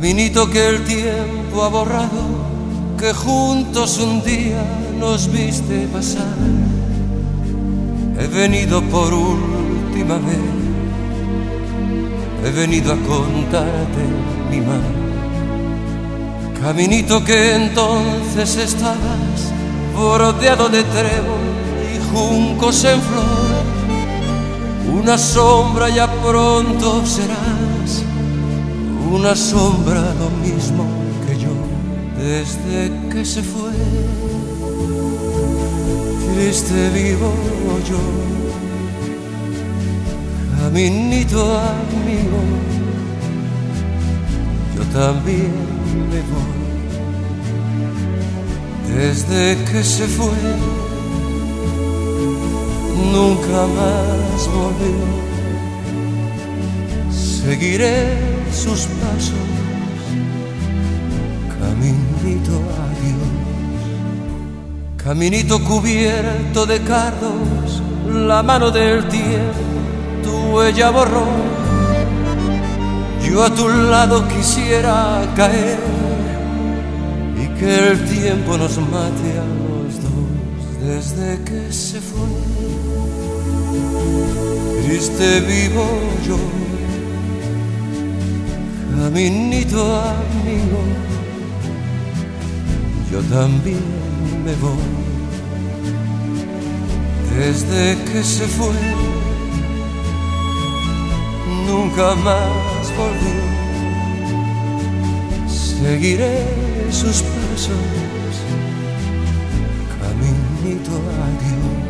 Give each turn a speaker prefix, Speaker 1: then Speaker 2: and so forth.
Speaker 1: Caminito que el tiempo ha borrado, que juntos un día nos viste pasar. He venido por última vez, he venido a contarte mi mal. Caminito que entonces estabas bordeado de trébol y juncos en flor. Una sombra ya pronto serás, una sombra lo mismo que yo. Desde que se fue, triste vivo yo. Caminito amigo, yo también me voy. Desde que se fue, nunca más volvió. Seguiré sus pasos, caminito adiós. Caminito cubierto de cardos, la mano del tiempo tu huella borró. Yo a tu lado quisiera caer y que el tiempo nos mate a los dos. Desde que se fue, triste vivo yo. Caminito amigo, yo también me voy. Desde que se fue, nunca más volvió. Seguiré sus pasos, caminito adiós.